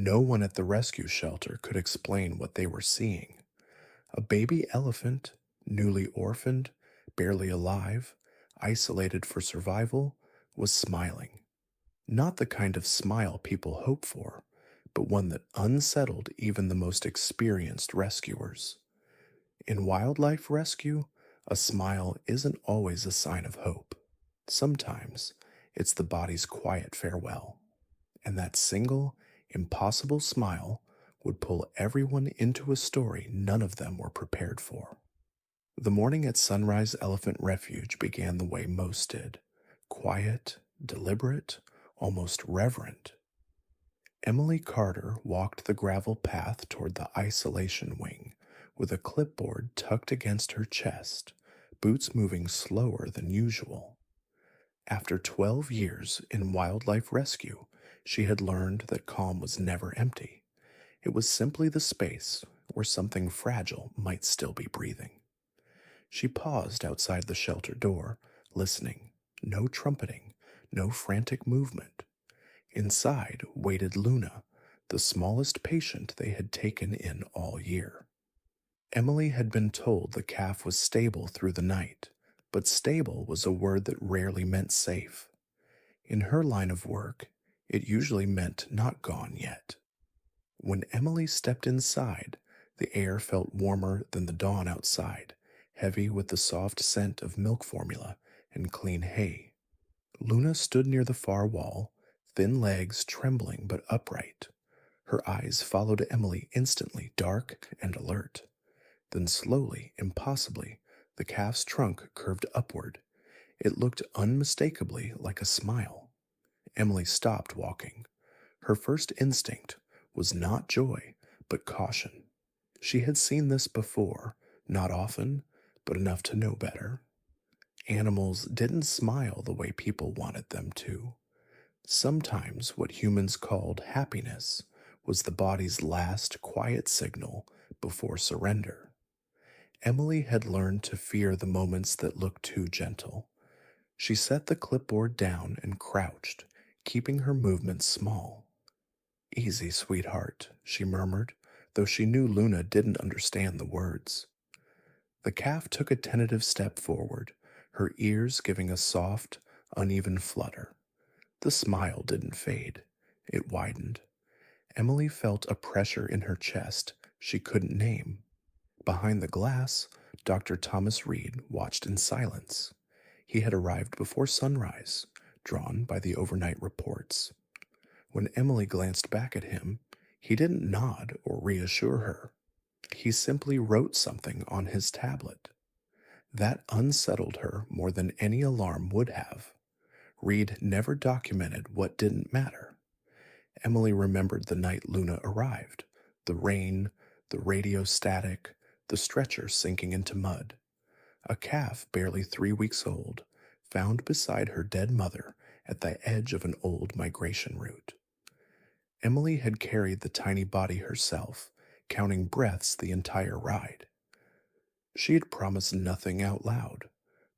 No one at the rescue shelter could explain what they were seeing. A baby elephant, newly orphaned, barely alive, isolated for survival, was smiling. Not the kind of smile people hope for, but one that unsettled even the most experienced rescuers. In wildlife rescue, a smile isn't always a sign of hope. Sometimes it's the body's quiet farewell, and that single, impossible smile would pull everyone into a story none of them were prepared for. The morning at Sunrise Elephant Refuge began the way most did: quiet, deliberate, almost reverent. Emily Carter walked the gravel path toward the isolation wing with a clipboard tucked against her chest, boots moving slower than usual. After 12 years in wildlife rescue, she had learned that calm was never empty. It was simply the space where something fragile might still be breathing. She paused outside the shelter door, listening. No trumpeting, no frantic movement. Inside waited Luna, the smallest patient they had taken in all year. Emily had been told the calf was stable through the night, but stable was a word that rarely meant safe. In her line of work, it usually meant not gone yet. When Emily stepped inside, the air felt warmer than the dawn outside, heavy with the soft scent of milk formula and clean hay. Luna stood near the far wall, thin legs trembling but upright. Her eyes followed Emily instantly, dark and alert. Then slowly, impossibly, the calf's trunk curved upward. It looked unmistakably like a smile. Emily stopped walking. Her first instinct was not joy, but caution. She had seen this before, not often, but enough to know better. Animals didn't smile the way people wanted them to. Sometimes what humans called happiness was the body's last quiet signal before surrender. Emily had learned to fear the moments that looked too gentle. She set the clipboard down and crouched, keeping her movements small. "Easy, sweetheart," she murmured, though she knew Luna didn't understand the words. The calf took a tentative step forward, her ears giving a soft, uneven flutter. The smile didn't fade. It widened. Emily felt a pressure in her chest she couldn't name. Behind the glass, Dr. Thomas Reed watched in silence. He had arrived before sunrise, drawn by the overnight reports. When Emily glanced back at him, he didn't nod or reassure her. He simply wrote something on his tablet. That unsettled her more than any alarm would have. Reed never documented what didn't matter. Emily remembered the night Luna arrived: the rain, the radio static, the stretcher sinking into mud. A calf barely 3 weeks old, found beside her dead mother at the edge of an old migration route. Emily had carried the tiny body herself, counting breaths the entire ride. She had promised nothing out loud.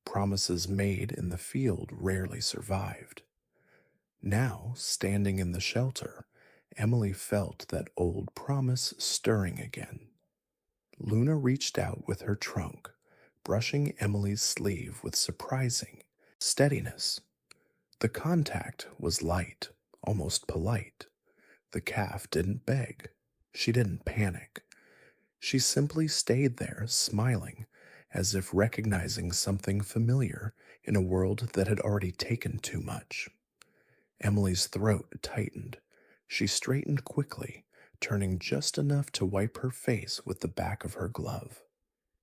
Promises made in the field rarely survived. Now, standing in the shelter, Emily felt that old promise stirring again. Luna reached out with her trunk, brushing Emily's sleeve with surprising steadiness. The contact was light, almost polite. The calf didn't beg. She didn't panic. She simply stayed there, smiling, as if recognizing something familiar in a world that had already taken too much. Emily's throat tightened. She straightened quickly, turning just enough to wipe her face with the back of her glove.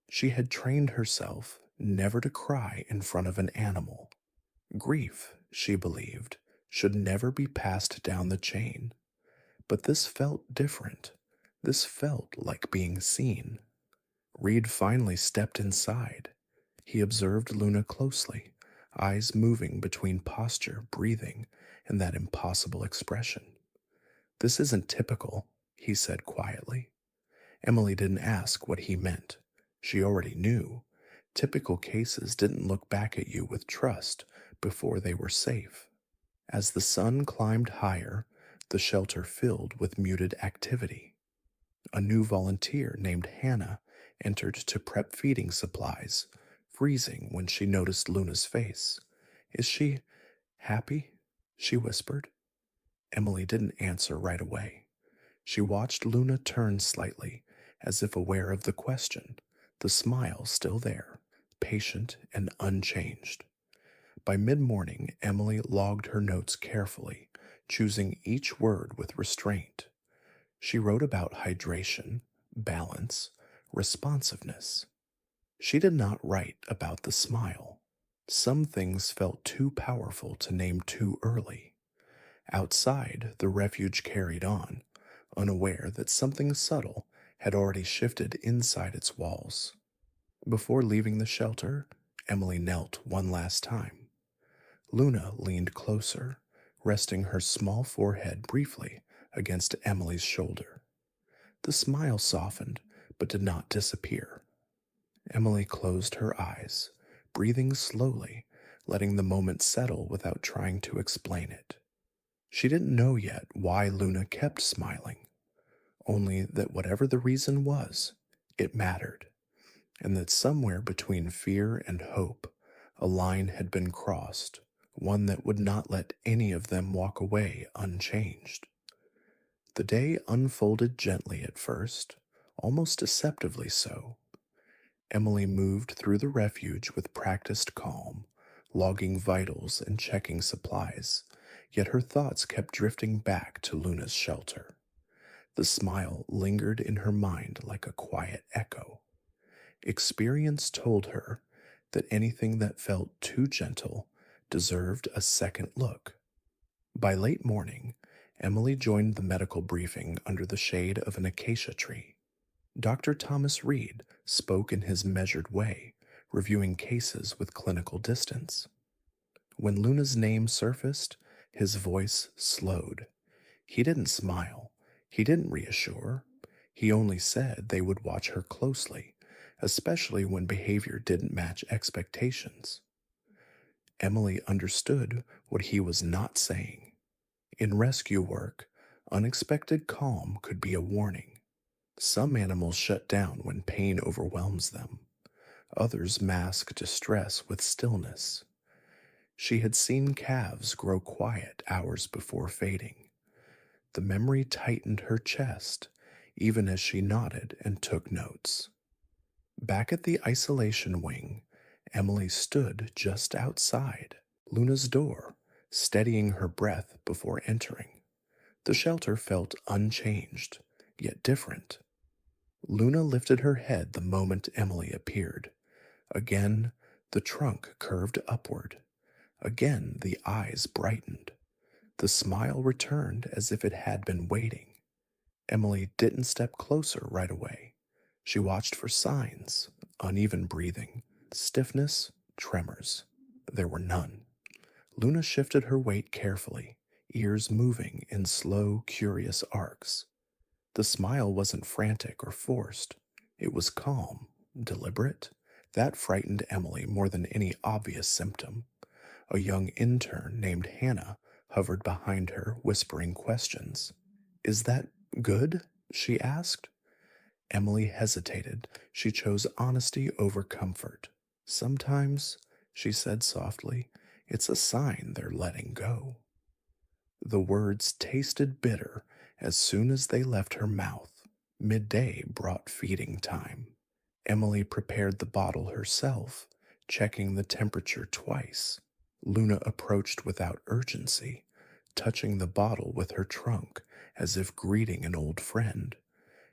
She had trained herself never to cry in front of an animal. Grief, she believed, should never be passed down the chain. But this felt different. This felt like being seen. Reed finally stepped inside. He observed Luna closely, eyes moving between posture, breathing, and that impossible expression. "This isn't typical," he said quietly. Emily didn't ask what he meant. She already knew. Typical cases didn't look back at you with trust before they were safe. As the sun climbed higher, the shelter filled with muted activity. A new volunteer named Hannah entered to prep feeding supplies, freezing when she noticed Luna's face. Is she happy? She whispered. Emily didn't answer right away. She watched Luna turn slightly, as if aware of the question, the smile still there, patient and unchanged. By mid morning, Emily logged her notes carefully, choosing each word with restraint. She wrote about hydration, balance, responsiveness. She did not write about the smile. Some things felt too powerful to name too early. Outside, the refuge carried on, unaware that something subtle had already shifted inside its walls. Before leaving the shelter, Emily knelt one last time. Luna leaned closer, resting her small forehead briefly against Emily's shoulder. The smile softened, but did not disappear. Emily closed her eyes, breathing slowly, letting the moment settle without trying to explain it. She didn't know yet why Luna kept smiling, only that whatever the reason was, it mattered, and that somewhere between fear and hope, a line had been crossed, one that would not let any of them walk away unchanged. The day unfolded gently at first, almost deceptively so. Emily moved through the refuge with practiced calm, logging vitals and checking supplies, yet her thoughts kept drifting back to Luna's shelter. The smile lingered in her mind like a quiet echo. Experience told her that anything that felt too gentle deserved a second look. By late morning, Emily joined the medical briefing under the shade of an acacia tree. Dr. Thomas Reed spoke in his measured way, reviewing cases with clinical distance. When Luna's name surfaced, his voice slowed. He didn't smile. He didn't reassure. He only said they would watch her closely, especially when behavior didn't match expectations. Emily understood what he was not saying. In rescue work, unexpected calm could be a warning. Some animals shut down when pain overwhelms them. Others mask distress with stillness. She had seen calves grow quiet hours before fading. The memory tightened her chest, even as she nodded and took notes. Back at the isolation wing, Emily stood just outside Luna's door, steadying her breath before entering. The shelter felt unchanged, yet different. Luna lifted her head the moment Emily appeared. Again, the trunk curved upward. Again, the eyes brightened. The smile returned as if it had been waiting. Emily didn't step closer right away. She watched for signs: uneven breathing, stiffness, tremors. There were none. Luna shifted her weight carefully, ears moving in slow, curious arcs. The smile wasn't frantic or forced. It was calm, deliberate. That frightened Emily more than any obvious symptom. A young intern named Hannah hovered behind her, whispering questions. "Is that good?" she asked. Emily hesitated. She chose honesty over comfort. "Sometimes," she said softly, "it's a sign they're letting go." The words tasted bitter as soon as they left her mouth. Midday brought feeding time. Emily prepared the bottle herself, checking the temperature twice. Luna approached without urgency, touching the bottle with her trunk as if greeting an old friend.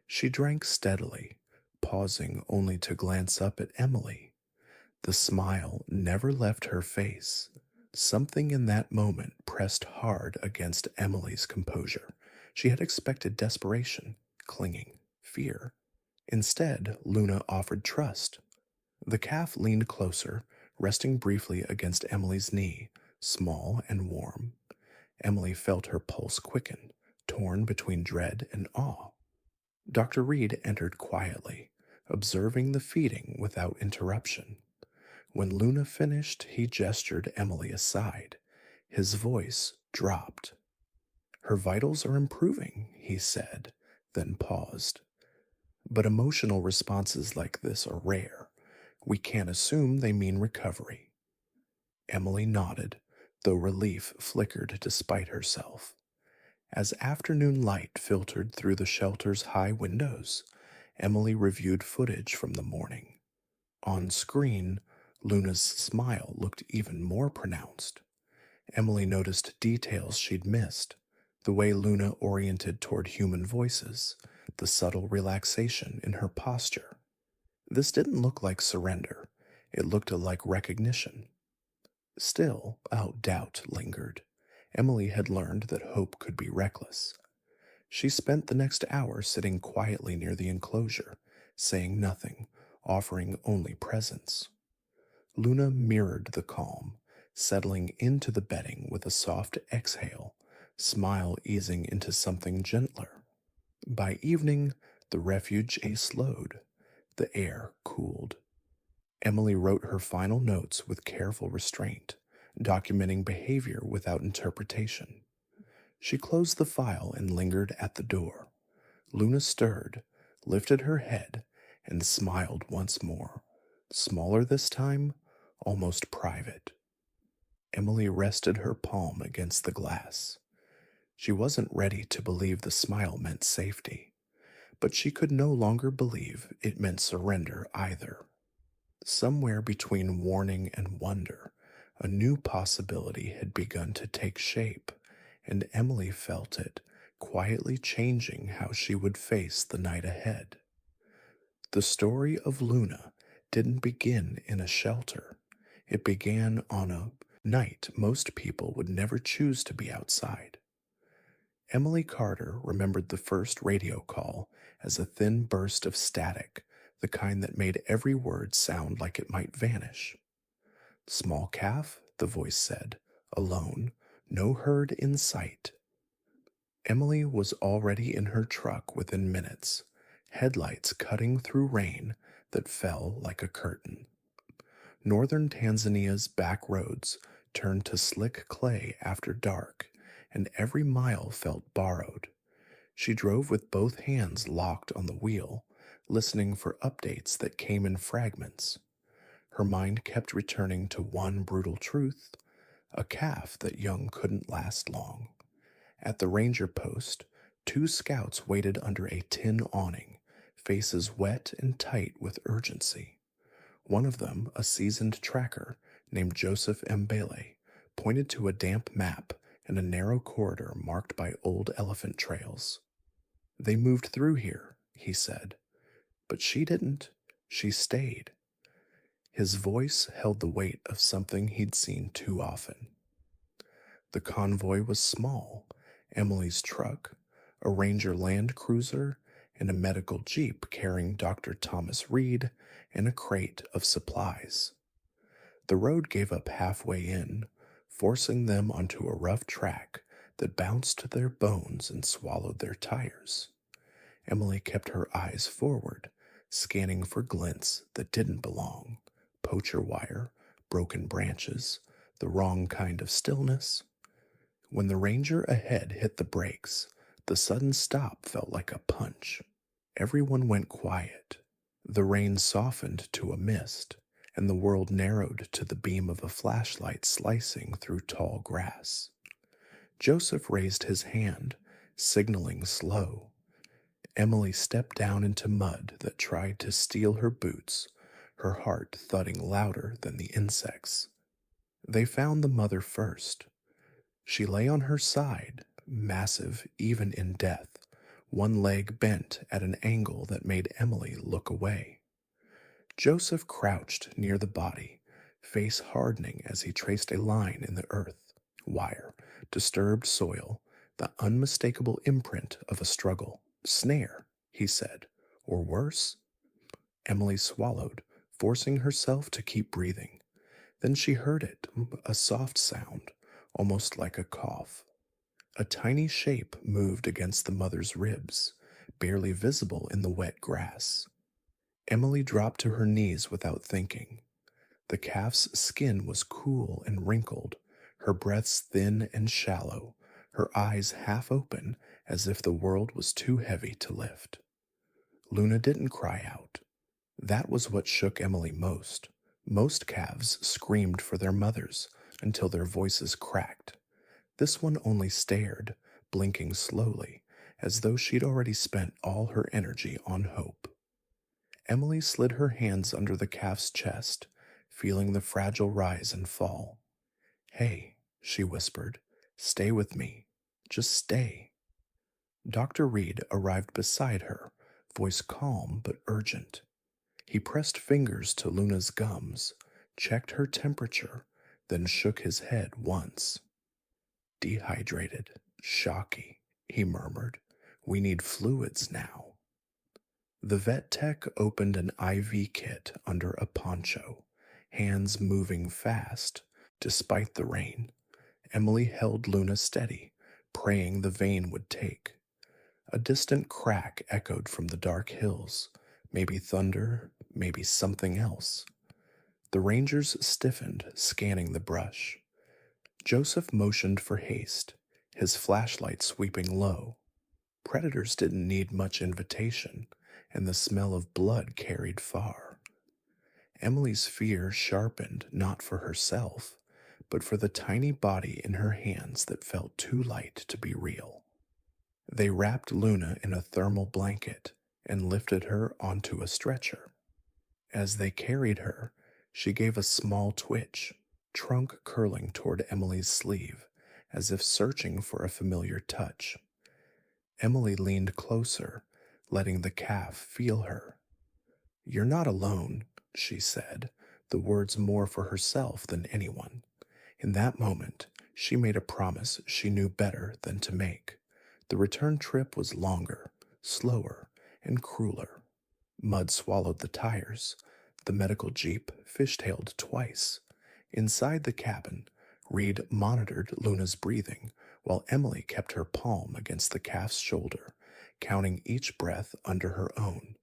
She drank steadily, pausing only to glance up at Emily. The smile never left her face. Something in that moment pressed hard against Emily's composure. She had expected desperation, clinging, fear. Instead, Luna offered trust. The calf leaned closer, resting briefly against Emily's knee, small and warm. Emily felt her pulse quicken, torn between dread and awe. Dr. Reed entered quietly, observing the feeding without interruption. When Luna finished, he gestured Emily aside. His voice dropped. Her vitals are improving, he said, then paused. But emotional responses like this are rare. We can't assume they mean recovery. Emily nodded, though relief flickered despite herself. As afternoon light filtered through the shelter's high windows, Emily reviewed footage from the morning. On screen, Luna's smile looked even more pronounced. Emily noticed details she'd missed: the way Luna oriented toward human voices, the subtle relaxation in her posture. This didn't look like surrender, it looked like recognition. Still, doubt lingered. Emily had learned that hope could be reckless. She spent the next hour sitting quietly near the enclosure, saying nothing, offering only presence. Luna mirrored the calm, settling into the bedding with a soft exhale, smile easing into something gentler. By evening, the refuge slowed. The air cooled. Emily wrote her final notes with careful restraint, documenting behavior without interpretation. She closed the file and lingered at the door. Luna stirred, lifted her head, and smiled once more. Smaller this time, almost private. Emily rested her palm against the glass. She wasn't ready to believe the smile meant safety, but she could no longer believe it meant surrender either. Somewhere between warning and wonder, a new possibility had begun to take shape, and Emily felt it, quietly changing how she would face the night ahead. The story of Luna didn't begin in a shelter. It began on a night most people would never choose to be outside. Emily Carter remembered the first radio call as a thin burst of static, the kind that made every word sound like it might vanish. "Small calf," the voice said, "alone, no herd in sight." Emily was already in her truck within minutes, headlights cutting through rain that fell like a curtain. Northern Tanzania's back roads turned to slick clay after dark, and every mile felt borrowed. She drove with both hands locked on the wheel, listening for updates that came in fragments. Her mind kept returning to one brutal truth: a calf that young couldn't last long. At the ranger post, two scouts waited under a tin awning, faces wet and tight with urgency. One of them, a seasoned tracker named Joseph Mbele, pointed to a damp map and a narrow corridor marked by old elephant trails. "They moved through here," he said. But she didn't. She stayed. His voice held the weight of something he'd seen too often. The convoy was small: Emily's truck, a Ranger Land Cruiser, and a medical jeep carrying Dr. Thomas Reed and a crate of supplies. The road gave up halfway in, forcing them onto a rough track that bounced their bones and swallowed their tires. Emily kept her eyes forward, scanning for glints that didn't belong: poacher wire, broken branches, the wrong kind of stillness. When the ranger ahead hit the brakes, the sudden stop felt like a punch. Everyone went quiet. The rain softened to a mist, and the world narrowed to the beam of a flashlight slicing through tall grass. Joseph raised his hand, signaling slow. Emily stepped down into mud that tried to steal her boots, her heart thudding louder than the insects. They found the mother first. She lay on her side, massive even in death, one leg bent at an angle that made Emily look away. Joseph crouched near the body, face hardening as he traced a line in the earth: wire, disturbed soil, the unmistakable imprint of a struggle. "Snare," he said, "or worse." Emily swallowed, forcing herself to keep breathing. Then she heard it, a soft sound, almost like a cough. A tiny shape moved against the mother's ribs, barely visible in the wet grass. Emily dropped to her knees without thinking. The calf's skin was cool and wrinkled, her breaths thin and shallow, her eyes half open as if the world was too heavy to lift. Luna didn't cry out. That was what shook Emily most. Most calves screamed for their mothers until their voices cracked. This one only stared, blinking slowly, as though she'd already spent all her energy on hope. Emily slid her hands under the calf's chest, feeling the fragile rise and fall. "Hey," she whispered, "stay with me. Just stay." Dr. Reed arrived beside her, voice calm but urgent. He pressed fingers to Luna's gums, checked her temperature, then shook his head once. "Dehydrated, shocky," he murmured. "We need fluids now." The vet tech opened an IV kit under a poncho, hands moving fast, despite the rain. Emily held Luna steady, praying the vein would take. A distant crack echoed from the dark hills, maybe thunder, maybe something else. The rangers stiffened, scanning the brush. Joseph motioned for haste, his flashlight sweeping low. Predators didn't need much invitation, and the smell of blood carried far. Emily's fear sharpened not for herself, but for the tiny body in her hands that felt too light to be real. They wrapped Luna in a thermal blanket and lifted her onto a stretcher. As they carried her, she gave a small twitch, trunk curling toward Emily's sleeve, as if searching for a familiar touch. Emily leaned closer, letting the calf feel her. "You're not alone," she said, the words more for herself than anyone. In that moment, she made a promise she knew better than to make. The return trip was longer, slower, and crueler. Mud swallowed the tires. The medical jeep fishtailed twice. Inside the cabin, Reed monitored Luna's breathing, while Emily kept her palm against the calf's shoulder, counting each breath under her own.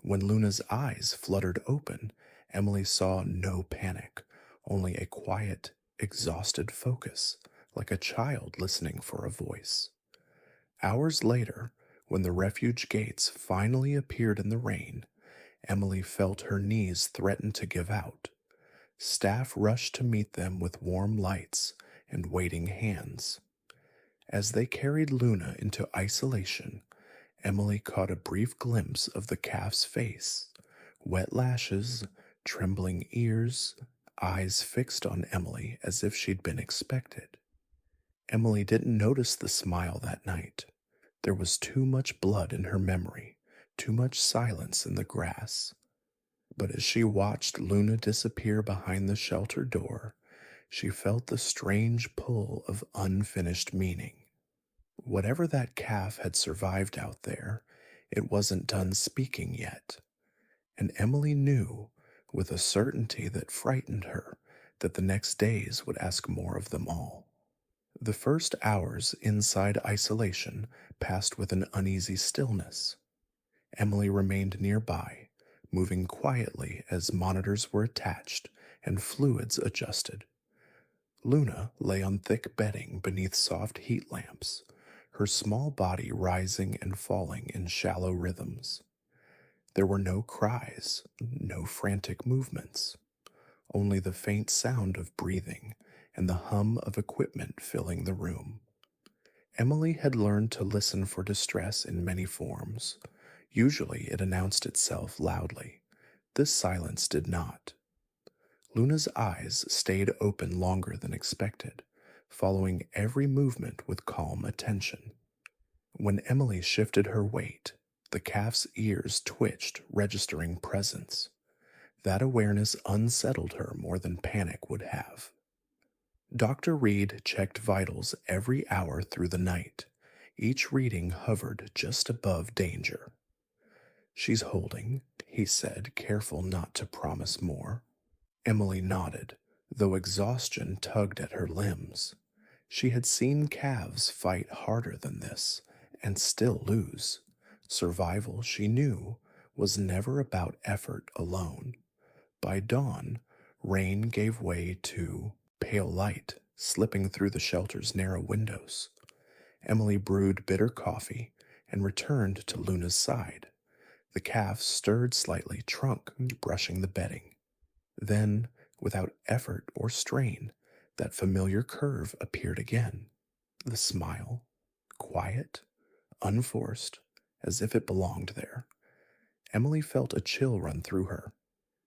When Luna's eyes fluttered open, Emily saw no panic, only a quiet, exhausted focus, like a child listening for a voice. Hours later, when the refuge gates finally appeared in the rain, Emily felt her knees threaten to give out. Staff rushed to meet them with warm lights and waiting hands. As they carried Luna into isolation, Emily caught a brief glimpse of the calf's face, wet lashes, trembling ears, eyes fixed on Emily as if she'd been expected. Emily didn't notice the smile that night. There was too much blood in her memory, too much silence in the grass. But as she watched Luna disappear behind the shelter door, she felt the strange pull of unfinished meaning. Whatever that calf had survived out there, it wasn't done speaking yet. And Emily knew, with a certainty that frightened her, that the next days would ask more of them all. The first hours inside isolation passed with an uneasy stillness. Emily remained nearby, moving quietly as monitors were attached and fluids adjusted. Luna lay on thick bedding beneath soft heat lamps, her small body rising and falling in shallow rhythms. There were no cries, no frantic movements, only the faint sound of breathing and the hum of equipment filling the room. Emily had learned to listen for distress in many forms. Usually it announced itself loudly. This silence did not. Luna's eyes stayed open longer than expected, following every movement with calm attention. When Emily shifted her weight, the calf's ears twitched, registering presence. That awareness unsettled her more than panic would have. Dr. Reed checked vitals every hour through the night. Each reading hovered just above danger. "She's holding," he said, careful not to promise more. Emily nodded, though exhaustion tugged at her limbs. She had seen calves fight harder than this, and still lose. Survival, she knew, was never about effort alone. By dawn, rain gave way to pale light slipping through the shelter's narrow windows. Emily brewed bitter coffee and returned to Luna's side. The calf stirred slightly, trunk brushing the bedding. Then, without effort or strain, that familiar curve appeared again. The smile, quiet, unforced, as if it belonged there. Emily felt a chill run through her.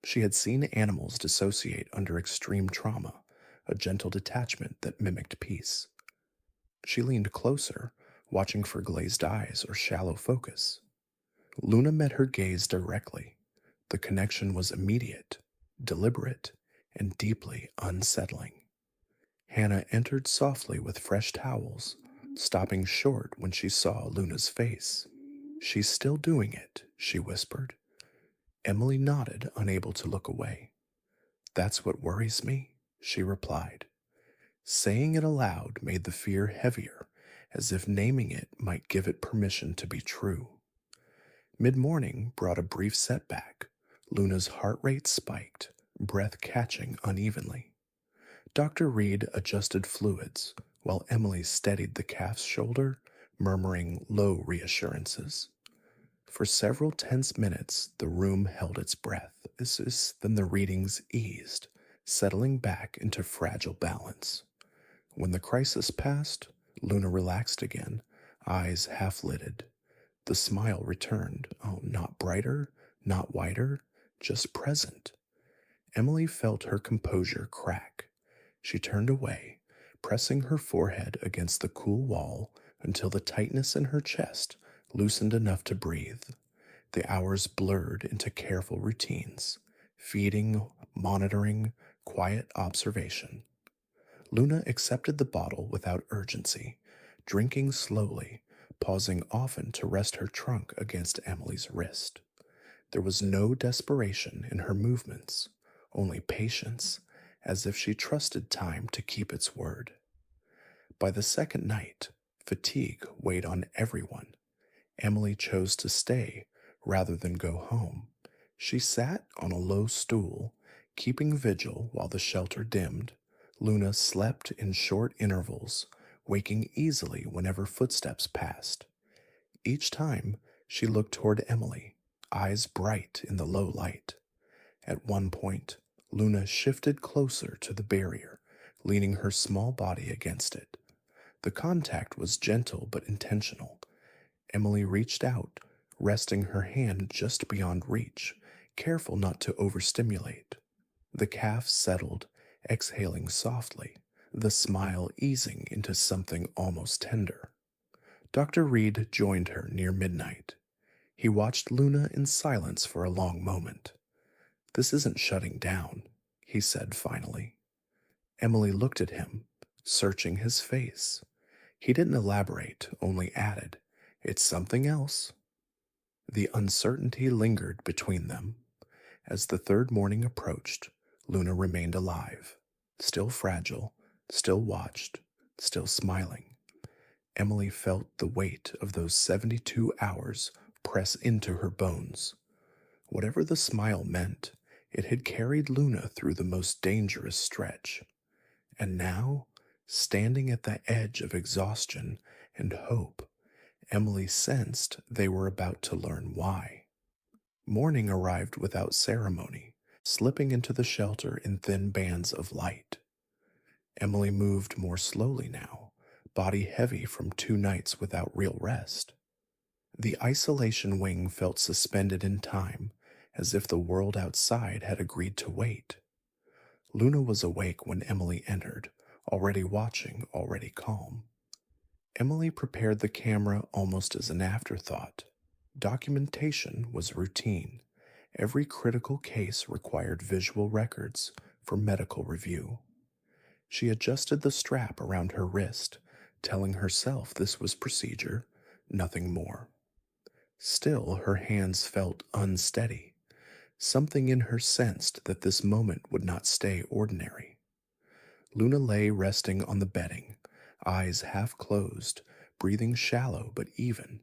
She had seen animals dissociate under extreme trauma, a gentle detachment that mimicked peace. She leaned closer, watching for glazed eyes or shallow focus. Luna met her gaze directly. The connection was immediate, deliberate, and deeply unsettling. Hannah entered softly with fresh towels, stopping short when she saw Luna's face. "She's still doing it," she whispered. Emily nodded, unable to look away. "That's what worries me," she replied. Saying it aloud made the fear heavier, as if naming it might give it permission to be true. Mid-morning brought a brief setback. Luna's heart rate spiked, breath catching unevenly. Dr. Reed adjusted fluids, while Emily steadied the calf's shoulder, murmuring low reassurances. For several tense minutes, the room held its breath. Then the readings eased, settling back into fragile balance. When the crisis passed, Luna relaxed again, eyes half-lidded. The smile returned, not brighter, not wider, just present. Emily felt her composure crack. She turned away, pressing her forehead against the cool wall until the tightness in her chest loosened enough to breathe. The hours blurred into careful routines, feeding, monitoring, quiet observation. Luna accepted the bottle without urgency, drinking slowly, pausing often to rest her trunk against Emily's wrist. There was no desperation in her movements, only patience, as if she trusted time to keep its word. By the second night, fatigue weighed on everyone. Emily chose to stay rather than go home. She sat on a low stool, keeping vigil while the shelter dimmed. Luna slept in short intervals, waking easily whenever footsteps passed. Each time, she looked toward Emily, eyes bright in the low light. At one point, Luna shifted closer to the barrier, leaning her small body against it. The contact was gentle but intentional. Emily reached out, resting her hand just beyond reach, careful not to overstimulate. The calf settled, exhaling softly, the smile easing into something almost tender. Dr. Reed joined her near midnight. He watched Luna in silence for a long moment. "This isn't shutting down," he said finally. Emily looked at him, searching his face. He didn't elaborate, only added, "It's something else." The uncertainty lingered between them. As the third morning approached, Luna remained alive, still fragile, still watched, still smiling. Emily felt the weight of those 72 hours press into her bones. Whatever the smile meant, it had carried Luna through the most dangerous stretch. And now, standing at the edge of exhaustion and hope, Emily sensed they were about to learn why. Morning arrived without ceremony, slipping into the shelter in thin bands of light. Emily moved more slowly now, body heavy from 2 nights without real rest. The isolation wing felt suspended in time, as if the world outside had agreed to wait. Luna was awake when Emily entered, already watching, already calm. Emily prepared the camera almost as an afterthought. Documentation was routine. Every critical case required visual records for medical review. She adjusted the strap around her wrist, telling herself this was procedure, nothing more. Still, her hands felt unsteady. Something in her sensed that this moment would not stay ordinary. Luna lay resting on the bedding, eyes half closed, breathing shallow but even.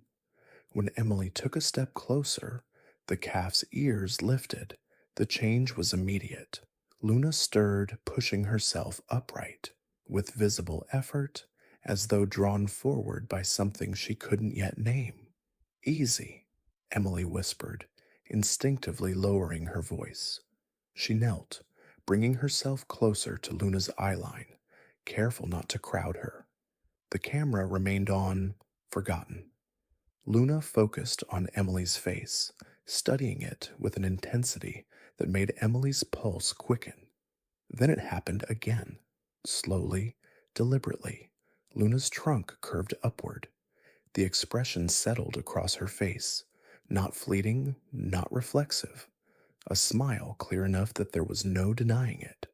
When Emily took a step closer, the calf's ears lifted. The change was immediate. Luna stirred, pushing herself upright. With visible effort, as though drawn forward by something she couldn't yet name. Easy, Emily whispered, instinctively lowering her voice. She knelt, bringing herself closer to Luna's eyeline, careful not to crowd her. The camera remained on, forgotten. Luna focused on Emily's face, studying it with an intensity that made Emily's pulse quicken. Then it happened again. Slowly, deliberately, Luna's trunk curved upward. The expression settled across her face, not fleeting, not reflexive. A smile clear enough that there was no denying it.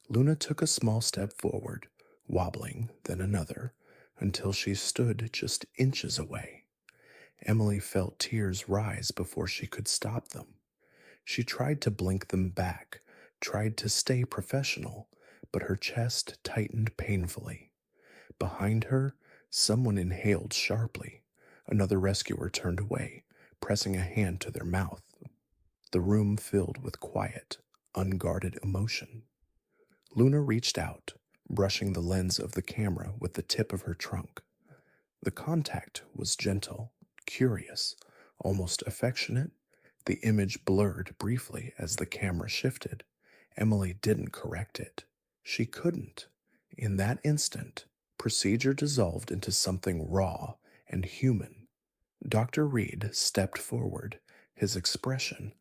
Luna took a small step forward, wobbling, then another, until she stood just inches away. Emily felt tears rise before she could stop them. She tried to blink them back, tried to stay professional, but her chest tightened painfully. Behind her, someone inhaled sharply. Another rescuer turned away, pressing a hand to their mouth. The room filled with quiet, unguarded emotion. Luna reached out, brushing the lens of the camera with the tip of her trunk. The contact was gentle, curious, almost affectionate. The image blurred briefly as the camera shifted. Emily didn't correct it. She couldn't. In that instant, procedure dissolved into something raw and human. Dr. Reed stepped forward, his expression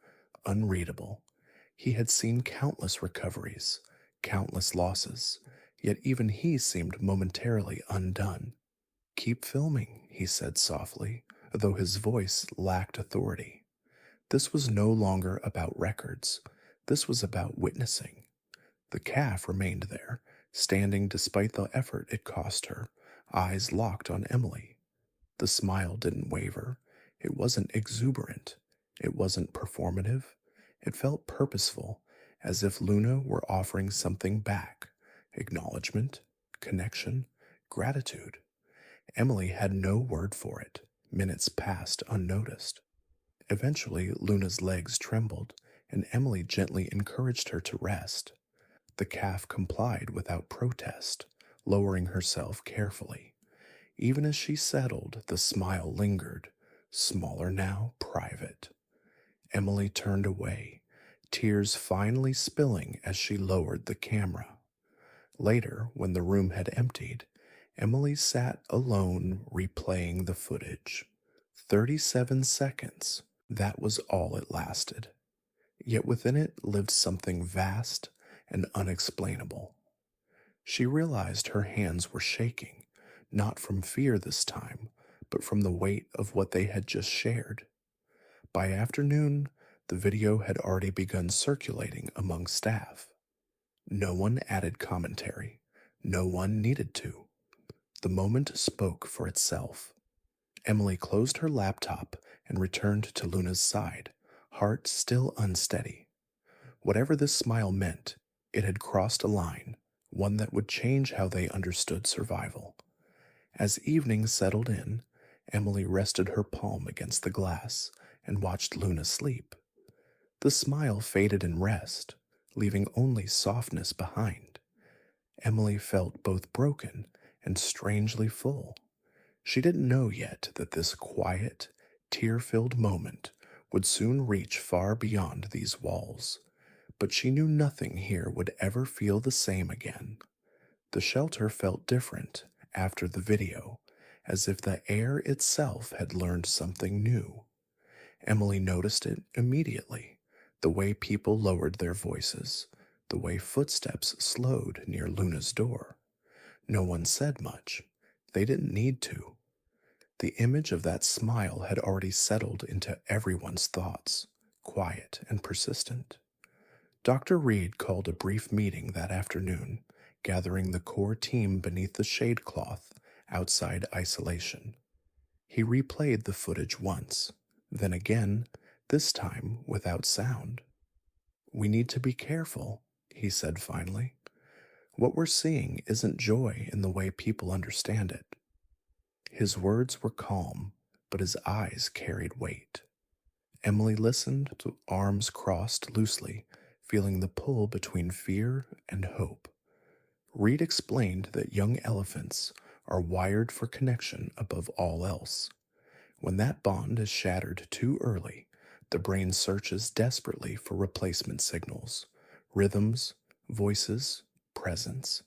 unreadable. He had seen countless recoveries, countless losses, yet even he seemed momentarily undone. "Keep filming," he said softly, though his voice lacked authority. This was no longer about records. This was about witnessing. The calf remained there, standing despite the effort it cost her, eyes locked on Emily. The smile didn't waver. It wasn't exuberant. It wasn't performative. It felt purposeful, as if Luna were offering something back: acknowledgement, connection, gratitude. Emily had no word for it. Minutes passed unnoticed. Eventually, Luna's legs trembled, and Emily gently encouraged her to rest. The calf complied without protest, lowering herself carefully. Even as she settled, the smile lingered, smaller now, private. Emily turned away, tears finally spilling as she lowered the camera. Later, when the room had emptied, Emily sat alone replaying the footage. 37 seconds. That was all it lasted. Yet within it lived something vast and unexplainable. She realized her hands were shaking, not from fear this time, but from the weight of what they had just shared. By afternoon, the video had already begun circulating among staff. No one added commentary. No one needed to. The moment spoke for itself. Emily closed her laptop and returned to Luna's side, heart still unsteady. Whatever this smile meant, it had crossed a line, one that would change how they understood survival. As evening settled in, Emily rested her palm against the glass and watched Luna sleep. The smile faded in rest, leaving only softness behind. Emily felt both broken and strangely full. She didn't know yet that this quiet, tear-filled moment would soon reach far beyond these walls, but she knew nothing here would ever feel the same again. The shelter felt different after the video, as if the air itself had learned something new. Emily noticed it immediately, the way people lowered their voices, the way footsteps slowed near Luna's door. No one said much. They didn't need to. The image of that smile had already settled into everyone's thoughts, quiet and persistent. Dr. Reed called a brief meeting that afternoon, gathering the core team beneath the shade cloth outside isolation. He replayed the footage once, then again, this time without sound. "We need to be careful," he said finally. "What we're seeing isn't joy in the way people understand it." His words were calm, but his eyes carried weight. Emily listened, arms crossed loosely, feeling the pull between fear and hope. Reed explained that young elephants are wired for connection above all else. When that bond is shattered too early, the brain searches desperately for replacement signals, rhythms, voices, presence.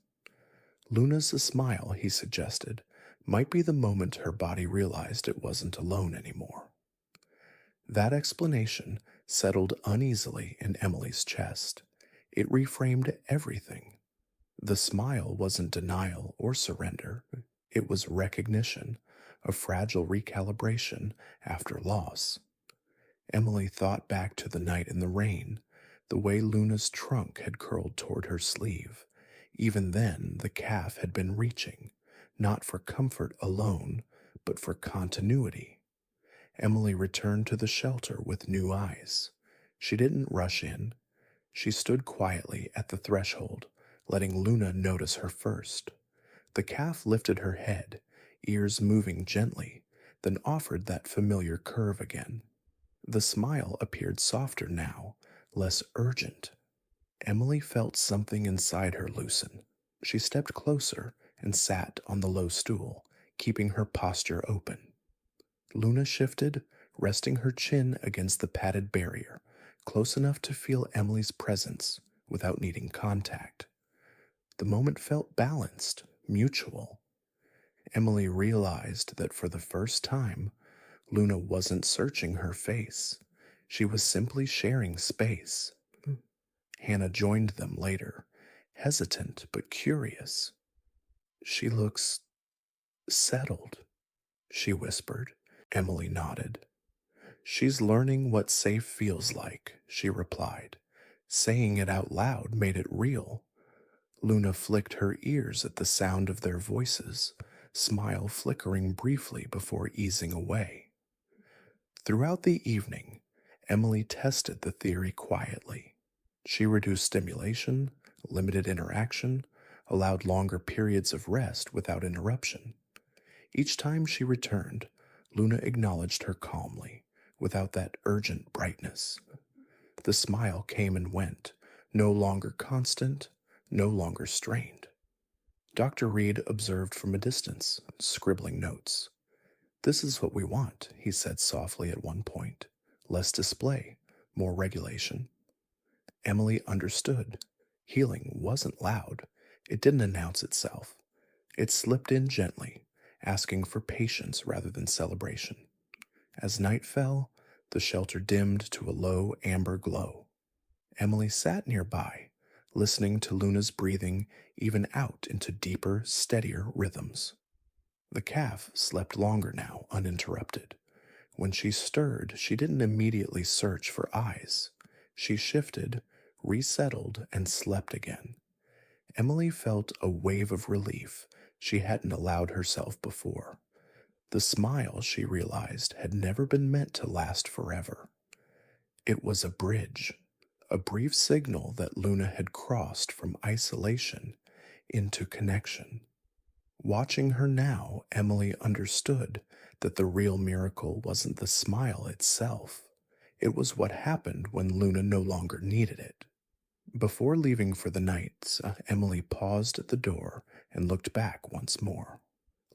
Luna's smile, he suggested, might be the moment her body realized it wasn't alone anymore. That explanation settled uneasily in Emily's chest. It reframed everything. The smile wasn't denial or surrender, it was recognition, a fragile recalibration after loss. Emily thought back to the night in the rain, the way Luna's trunk had curled toward her sleeve. Even then, the calf had been reaching, not for comfort alone, but for continuity. Emily returned to the shelter with new eyes. She didn't rush in. She stood quietly at the threshold, letting Luna notice her first. The calf lifted her head, ears moving gently, then offered that familiar curve again. The smile appeared softer now, less urgent. Emily felt something inside her loosen. She stepped closer and sat on the low stool, keeping her posture open. Luna shifted, resting her chin against the padded barrier, close enough to feel Emily's presence without needing contact. The moment felt balanced, mutual. Emily realized that for the first time, Luna wasn't searching her face. She was simply sharing space. Hannah joined them later, hesitant but curious. "She looks settled," she whispered. Emily nodded. "She's learning what safe feels like," she replied. Saying it out loud made it real. Luna flicked her ears at the sound of their voices, smile flickering briefly before easing away. Throughout the evening, Emily tested the theory quietly. She reduced stimulation, limited interaction, allowed longer periods of rest without interruption. Each time she returned, Luna acknowledged her calmly, without that urgent brightness. The smile came and went, no longer constant, no longer strained. Dr. Reed observed from a distance, scribbling notes. "This is what we want," he said softly at one point. "Less display, more regulation." Emily understood. Healing wasn't loud. It didn't announce itself. It slipped in gently, asking for patience rather than celebration. As night fell, the shelter dimmed to a low amber glow. Emily sat nearby, listening to Luna's breathing even out into deeper, steadier rhythms. The calf slept longer now, uninterrupted. When she stirred, she didn't immediately search for eyes. She shifted, resettled, and slept again. Emily felt a wave of relief she hadn't allowed herself before. The smile, she realized, had never been meant to last forever. It was a bridge, a brief signal that Luna had crossed from isolation into connection. Watching her now, Emily understood that the real miracle wasn't the smile itself. It was what happened when Luna no longer needed it. Before leaving for the night, Emily paused at the door and looked back once more.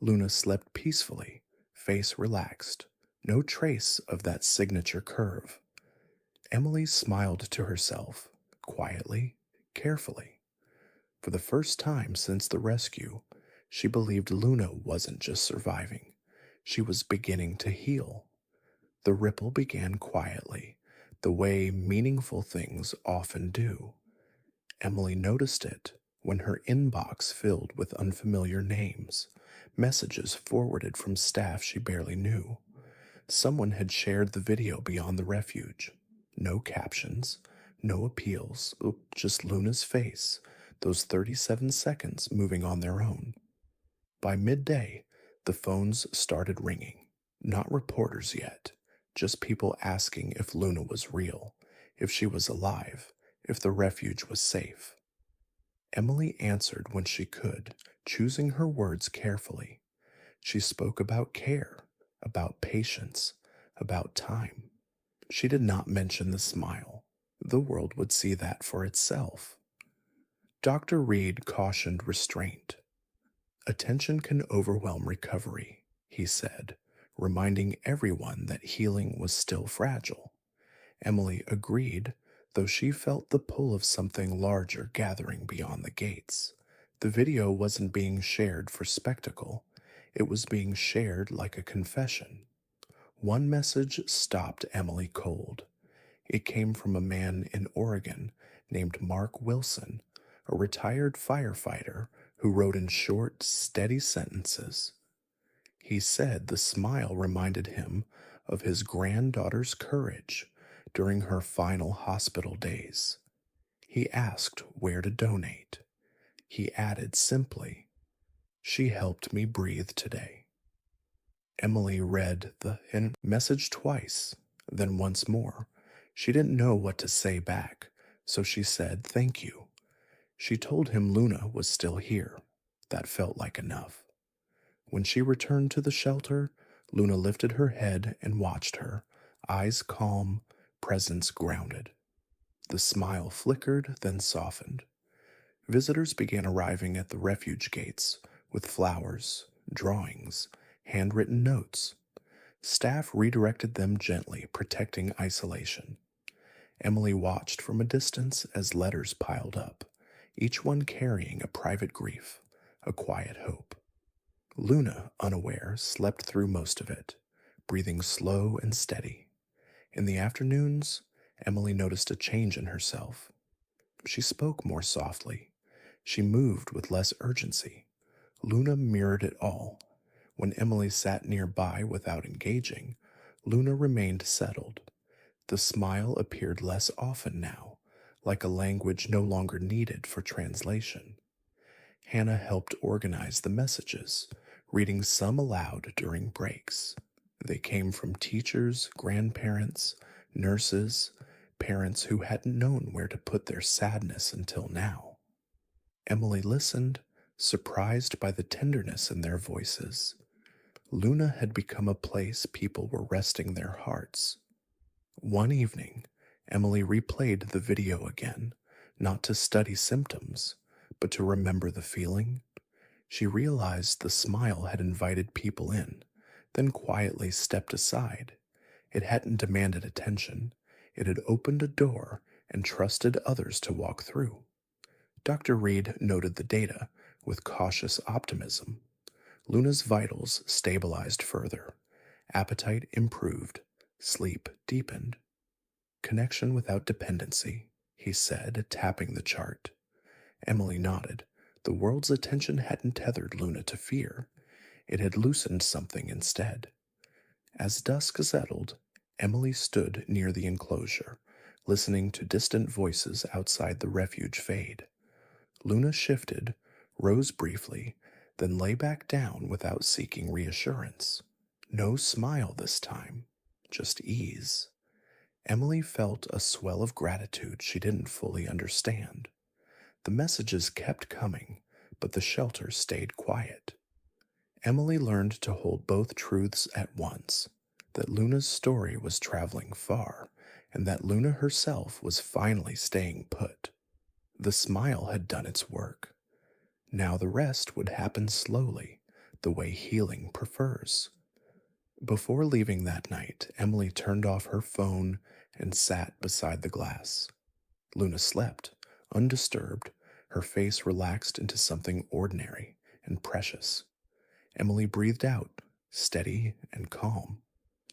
Luna slept peacefully, face relaxed, no trace of that signature curve. Emily smiled to herself, quietly, carefully. For the first time since the rescue, she believed Luna wasn't just surviving. She was beginning to heal. The ripple began quietly, the way meaningful things often do. Emily noticed it when her inbox filled with unfamiliar names, messages forwarded from staff she barely knew. Someone had shared the video beyond the refuge. No captions, no appeals, just Luna's face, those 37 seconds moving on their own. By midday, the phones started ringing. Not reporters yet, just people asking if Luna was real, if she was alive, if the refuge was safe. Emily answered when she could, choosing her words carefully. She spoke about care, about patience, about time. She did not mention the smile. The world would see that for itself. Dr. Reed cautioned restraint. Attention can overwhelm recovery, he said, reminding everyone that healing was still fragile. Emily agreed, though she felt the pull of something larger gathering beyond the gates. The video wasn't being shared for spectacle, it was being shared like a confession. One message stopped Emily cold. It came from a man in Oregon named Mark Wilson, a retired firefighter who wrote in short, steady sentences. He said the smile reminded him of his granddaughter's courage during her final hospital days. He asked where to donate. He added simply, "She helped me breathe today." Emily read the message twice, then once more. She didn't know what to say back, so she said thank you. She told him Luna was still here. That felt like enough. When she returned to the shelter, Luna lifted her head and watched her, eyes calm, presence grounded. The smile flickered, then softened. Visitors began arriving at the refuge gates with flowers, drawings, handwritten notes. Staff redirected them gently, protecting isolation. Emily watched from a distance as letters piled up, each one carrying a private grief, a quiet hope. Luna, unaware, slept through most of it, breathing slow and steady. In the afternoons, Emily noticed a change in herself. She spoke more softly. She moved with less urgency. Luna mirrored it all. When Emily sat nearby without engaging, Luna remained settled. The smile appeared less often now, like a language no longer needed for translation. Hannah helped organize the messages, reading some aloud during breaks. They came from teachers, grandparents, nurses, parents who hadn't known where to put their sadness until now. Emily listened, surprised by the tenderness in their voices. Luna had become a place people were resting their hearts. One evening, Emily replayed the video again, not to study symptoms, but to remember the feeling. She realized the smile had invited people in, then quietly stepped aside. It hadn't demanded attention. It had opened a door and trusted others to walk through. Dr. Reed noted the data with cautious optimism. Luna's vitals stabilized further. Appetite improved. Sleep deepened. Connection without dependency, he said, tapping the chart. Emily nodded. The world's attention hadn't tethered Luna to fear. It had loosened something instead. As dusk settled, Emily stood near the enclosure, listening to distant voices outside the refuge fade. Luna shifted, rose briefly, then lay back down without seeking reassurance. No smile this time, just ease. Emily felt a swell of gratitude she didn't fully understand. The messages kept coming, but the shelter stayed quiet. Emily learned to hold both truths at once, that Luna's story was traveling far, and that Luna herself was finally staying put. The smile had done its work. Now the rest would happen slowly, the way healing prefers. Before leaving that night, Emily turned off her phone and sat beside the glass. Luna slept, undisturbed, her face relaxed into something ordinary and precious. Emily breathed out, steady and calm.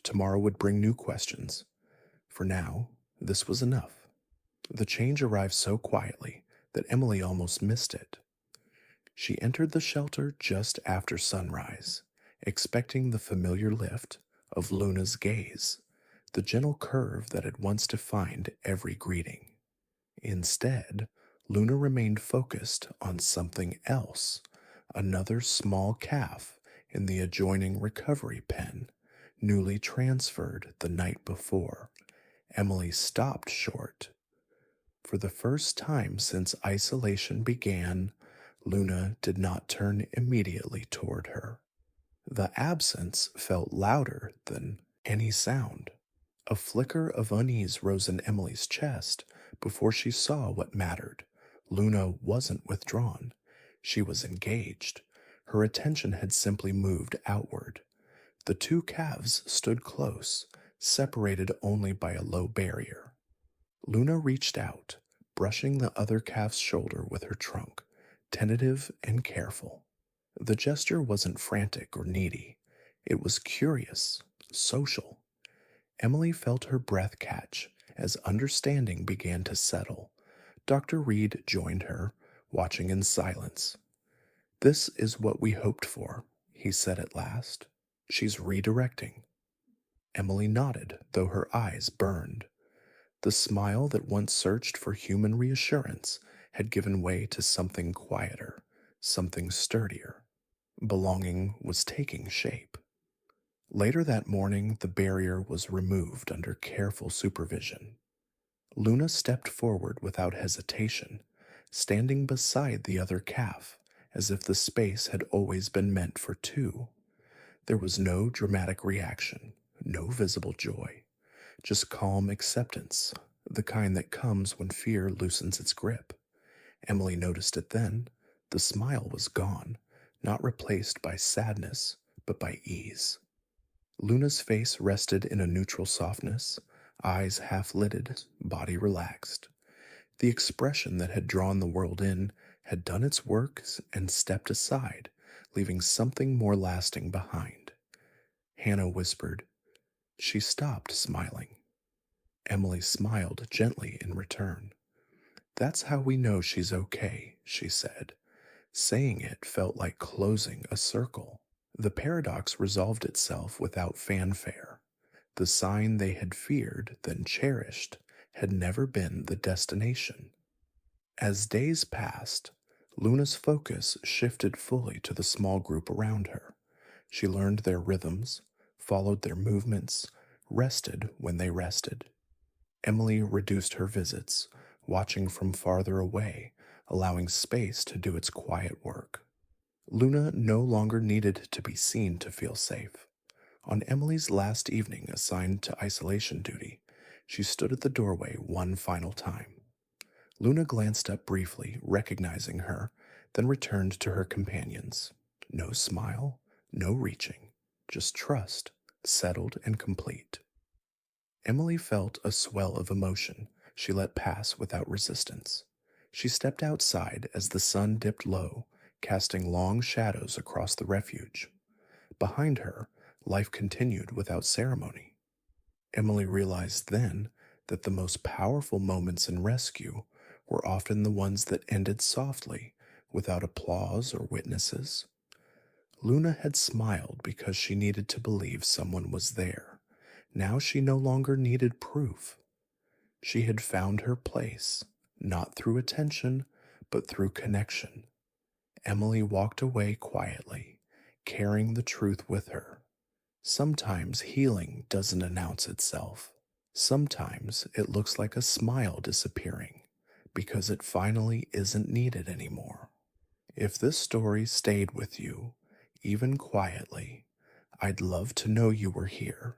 Tomorrow would bring new questions. For now, this was enough. The change arrived so quietly that Emily almost missed it. She entered the shelter just after sunrise, expecting the familiar lift of Luna's gaze, the gentle curve that had once defined every greeting. Instead, Luna remained focused on something else, another small calf in the adjoining recovery pen, newly transferred the night before. Emily stopped short. For the first time since isolation began, Luna did not turn immediately toward her. The absence felt louder than any sound. A flicker of unease rose in Emily's chest before she saw what mattered. Luna wasn't withdrawn. She was engaged, Her attention had simply moved outward. The two calves stood close, separated only by a low barrier. Luna reached out, brushing the other calf's shoulder with her trunk, tentative and careful. The gesture wasn't frantic or needy. It was curious, social. Emily felt her breath catch as understanding began to settle. Dr. Reed joined her, watching in silence. "This is what we hoped for," he said at last. "She's redirecting." Emily nodded, though her eyes burned. The smile that once searched for human reassurance had given way to something quieter, something sturdier. Belonging was taking shape. Later that morning, the barrier was removed under careful supervision. Luna stepped forward without hesitation, standing beside the other calf, as if the space had always been meant for two. There was no dramatic reaction, no visible joy, just calm acceptance, the kind that comes when fear loosens its grip. Emily noticed it then. The smile was gone, not replaced by sadness, but by ease. Luna's face rested in a neutral softness, eyes half lidded, body relaxed. The expression that had drawn the world in had done its work and stepped aside, leaving something more lasting behind. Hannah whispered. She stopped smiling. Emily smiled gently in return. "That's how we know she's okay," she said. Saying it felt like closing a circle. The paradox resolved itself without fanfare. The sign they had feared, then cherished, had never been the destination. As days passed, Luna's focus shifted fully to the small group around her. She learned their rhythms, followed their movements, rested when they rested. Emily reduced her visits, watching from farther away, allowing space to do its quiet work. Luna no longer needed to be seen to feel safe. On Emily's last evening assigned to isolation duty, she stood at the doorway one final time. Luna glanced up briefly, recognizing her, then returned to her companions. No smile, no reaching, just trust, settled and complete. Emily felt a swell of emotion she let pass without resistance. She stepped outside as the sun dipped low, casting long shadows across the refuge. Behind her, life continued without ceremony. Emily realized then that the most powerful moments in rescue were often the ones that ended softly, without applause or witnesses. Luna had smiled because she needed to believe someone was there. Now she no longer needed proof. She had found her place, not through attention, but through connection. Emily walked away quietly, carrying the truth with her. Sometimes healing doesn't announce itself. Sometimes it looks like a smile disappearing, because it finally isn't needed anymore. If this story stayed with you, even quietly, I'd love to know you were here.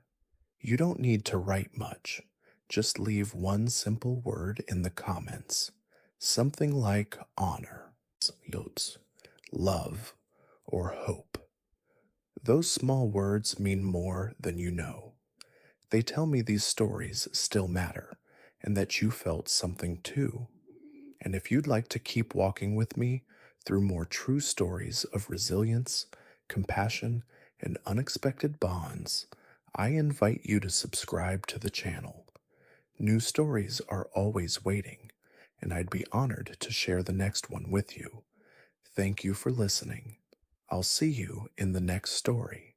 You don't need to write much. Just leave one simple word in the comments. Something like honor, love, or hope. Those small words mean more than you know. They tell me these stories still matter, and that you felt something too. And if you'd like to keep walking with me through more true stories of resilience, compassion, and unexpected bonds, I invite you to subscribe to the channel. New stories are always waiting, and I'd be honored to share the next one with you. Thank you for listening. I'll see you in the next story.